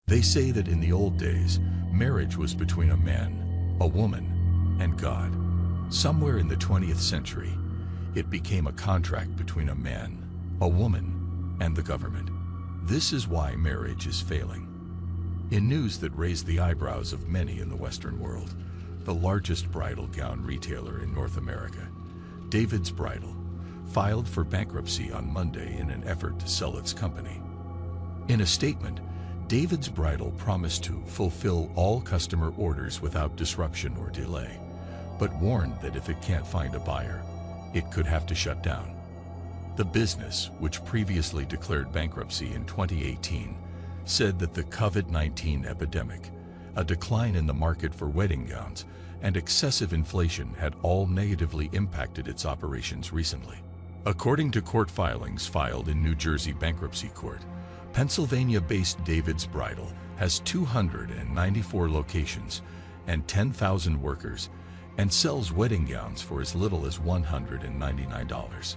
They say that in the old days, marriage was between a man, a woman, and God. Somewhere in the 20th century, it became a contract between a man, a woman, and the government. This is why marriage is failing. In news that raised the eyebrows of many in the Western world, the largest bridal gown retailer in North America, David's Bridal, filed for bankruptcy on Monday in an effort to sell its company. In a statement, David's Bridal promised to fulfill all customer orders without disruption or delay, but warned that if it can't find a buyer, it could have to shut down. The business, which previously declared bankruptcy in 2018, said that the COVID-19 epidemic, a decline in the market for wedding gowns, and excessive inflation had all negatively impacted its operations recently. According to court filings filed in New Jersey Bankruptcy Court, Pennsylvania-based David's Bridal has 294 locations and 10,000 workers and sells wedding gowns for as little as $199.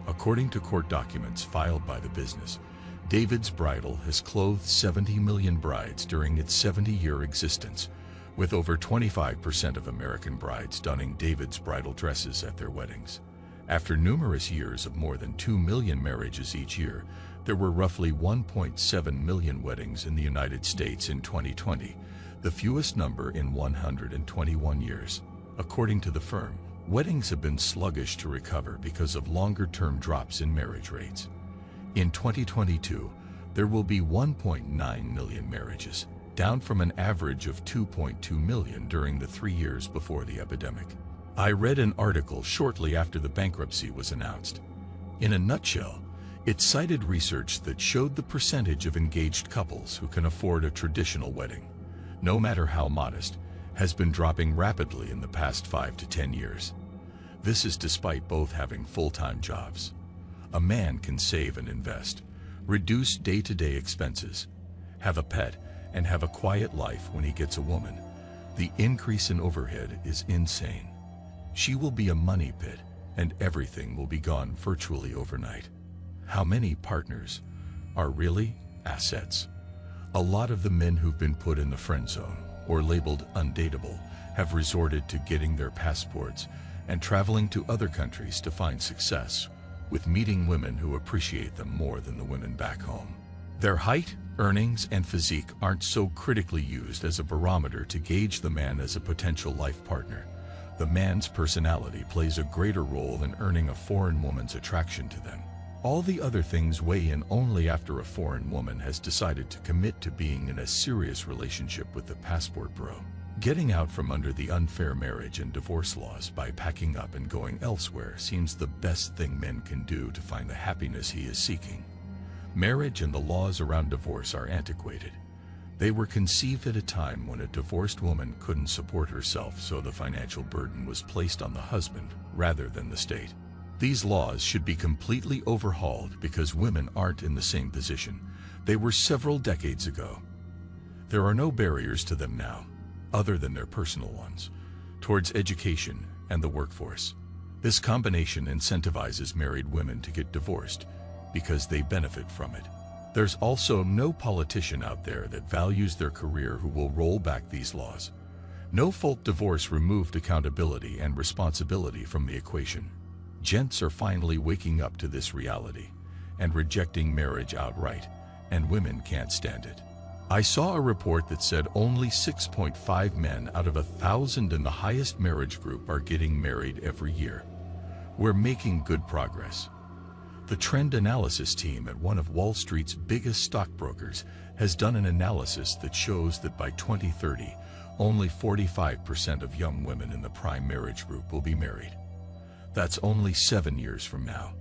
According to court documents filed by the business, David's Bridal has clothed 70 million brides during its 70-year existence, with over 25% of American brides donning David's Bridal dresses at their weddings. After numerous years of more than 2 million marriages each year, there were roughly 1.7 million weddings in the United States in 2020, the fewest number in 121 years. According to the firm, weddings have been sluggish to recover because of longer-term drops in marriage rates. In 2022, there will be 1.9 million marriages, down from an average of 2.2 million during the 3 years before the epidemic. I read an article shortly after the bankruptcy was announced. In a nutshell, it cited research that showed the percentage of engaged couples who can afford a traditional wedding, no matter how modest, has been dropping rapidly in the past 5 to 10 years. This is despite both having full-time jobs. A man can save and invest, reduce day-to-day expenses, have a pet, and have a quiet life when he gets a woman. The increase in overhead is insane. She will be a money pit, and everything will be gone virtually overnight. How many partners are really assets? A lot of the men who've been put in the friend zone, or labeled undateable, have resorted to getting their passports and traveling to other countries to find success, with meeting women who appreciate them more than the women back home. Their height, earnings, and physique aren't so critically used as a barometer to gauge the man as a potential life partner. The man's personality plays a greater role in earning a foreign woman's attraction to them. All the other things weigh in only after a foreign woman has decided to commit to being in a serious relationship with the passport bro. Getting out from under the unfair marriage and divorce laws by packing up and going elsewhere seems the best thing men can do to find the happiness he is seeking. Marriage and the laws around divorce are antiquated. They were conceived at a time when a divorced woman couldn't support herself, so the financial burden was placed on the husband rather than the state. These laws should be completely overhauled because women aren't in the same position they were several decades ago. There are no barriers to them now, other than their personal ones, towards education and the workforce. This combination incentivizes married women to get divorced because they benefit from it. There's also no politician out there that values their career who will roll back these laws. No-fault divorce removed accountability and responsibility from the equation. Gents are finally waking up to this reality and rejecting marriage outright, and women can't stand it. I saw a report that said only 6.5 men out of 1,000 in the highest marriage group are getting married every year. We're making good progress. The trend analysis team at one of Wall Street's biggest stockbrokers has done an analysis that shows that by 2030, only 45% of young women in the prime marriage group will be married. That's only 7 years from now.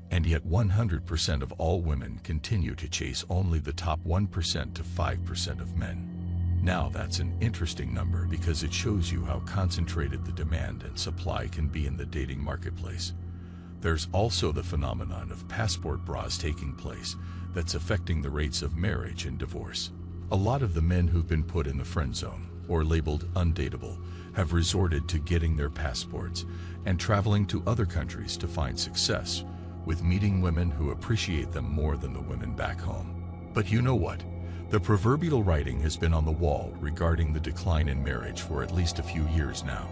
And yet 100% of all women continue to chase only the top 1% to 5% of men. Now that's an interesting number because it shows you how concentrated the demand and supply can be in the dating marketplace. There's also the phenomenon of passport bras taking place that's affecting the rates of marriage and divorce. A lot of the men who've been put in the friend zone, or labeled undateable, have resorted to getting their passports and traveling to other countries to find success, with meeting women who appreciate them more than the women back home. But you know what? The proverbial writing has been on the wall regarding the decline in marriage for at least a few years now.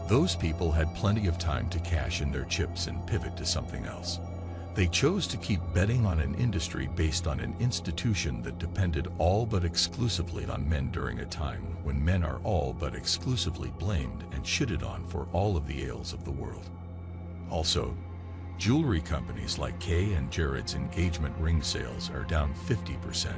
Those people had plenty of time to cash in their chips and pivot to something else. They chose to keep betting on an industry based on an institution that depended all but exclusively on men during a time when men are all but exclusively blamed and shitted on for all of the ails of the world. Also, jewelry companies like Kay and Jared's engagement ring sales are down 50%.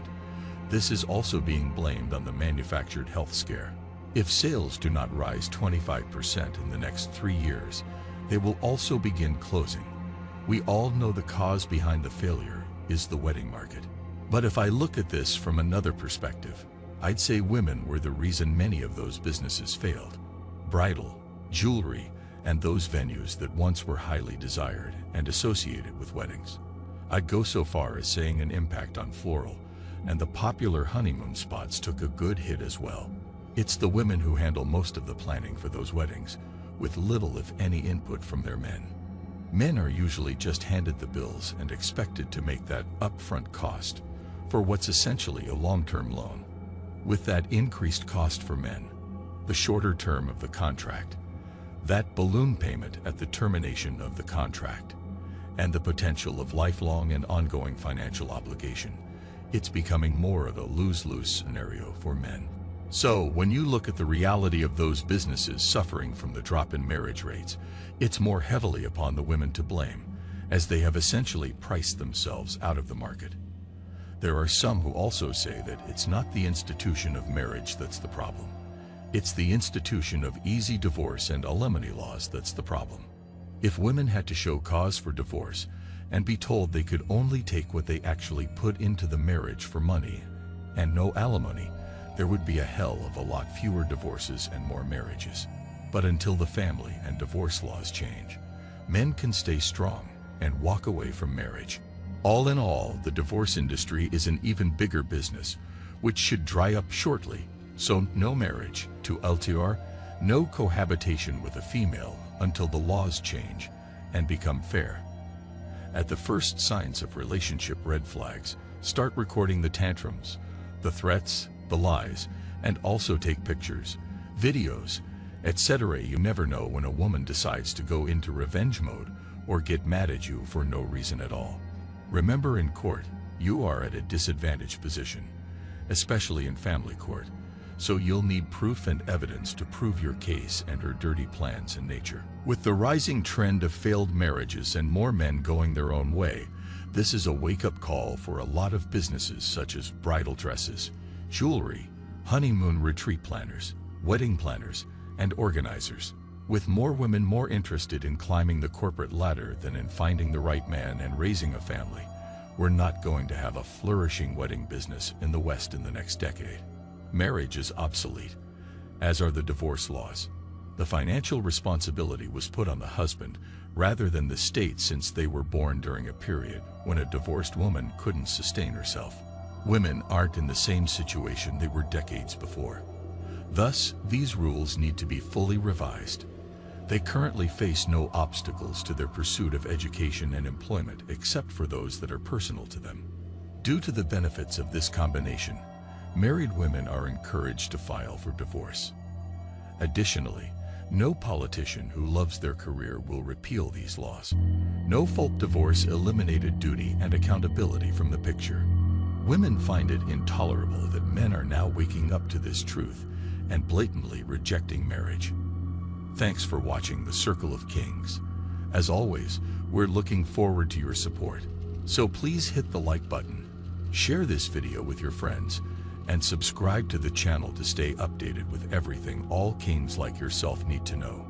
This is also being blamed on the manufactured health scare. If sales do not rise 25% in the next 3 years, they will also begin closing. We all know the cause behind the failure is the wedding market. But if I look at this from another perspective, I'd say women were the reason many of those businesses failed. Bridal, jewelry, and those venues that once were highly desired and associated with weddings. I'd go so far as saying an impact on floral, and the popular honeymoon spots took a good hit as well. It's the women who handle most of the planning for those weddings, with little if any input from their men. Men are usually just handed the bills and expected to make that upfront cost for what's essentially a long-term loan. With that increased cost for men, the shorter term of the contract, that balloon payment at the termination of the contract, and the potential of lifelong and ongoing financial obligation, it's becoming more of a lose-lose scenario for men. So, when you look at the reality of those businesses suffering from the drop in marriage rates, it's more heavily upon the women to blame, as they have essentially priced themselves out of the market. There are some who also say that it's not the institution of marriage that's the problem. It's the institution of easy divorce and alimony laws that's the problem. If women had to show cause for divorce and be told they could only take what they actually put into the marriage for money and no alimony, there would be a hell of a lot fewer divorces and more marriages. But until the family and divorce laws change, men can stay strong and walk away from marriage. All in all, the divorce industry is an even bigger business, which should dry up shortly. So no marriage to LTR, no cohabitation with a female until the laws change and become fair. At the first signs of relationship red flags, start recording the tantrums, the threats, the lies, and also take pictures, videos, etc. You never know when a woman decides to go into revenge mode or get mad at you for no reason at all. Remember, in court, you are at a disadvantaged position, especially in family court, so you'll need proof and evidence to prove your case and her dirty plans in nature. With the rising trend of failed marriages and more men going their own way, this is a wake-up call for a lot of businesses such as bridal dresses, jewelry, honeymoon retreat planners, wedding planners, and organizers. With more women more interested in climbing the corporate ladder than in finding the right man and raising a family, we're not going to have a flourishing wedding business in the West in the next decade. Marriage is obsolete, as are the divorce laws. The financial responsibility was put on the husband rather than the state, since they were born during a period when a divorced woman couldn't sustain herself. Women aren't in the same situation they were decades before. Thus, these rules need to be fully revised. They currently face no obstacles to their pursuit of education and employment except for those that are personal to them. Due to the benefits of this combination, married women are encouraged to file for divorce. Additionally, no politician who loves their career will repeal these laws. No-fault divorce eliminated duty and accountability from the picture. Women find it intolerable that men are now waking up to this truth and blatantly rejecting marriage. Thanks for watching The Circle of Kings. As always, we're looking forward to your support. So please hit the like button, share this video with your friends, and subscribe to the channel to stay updated with everything all kings like yourself need to know.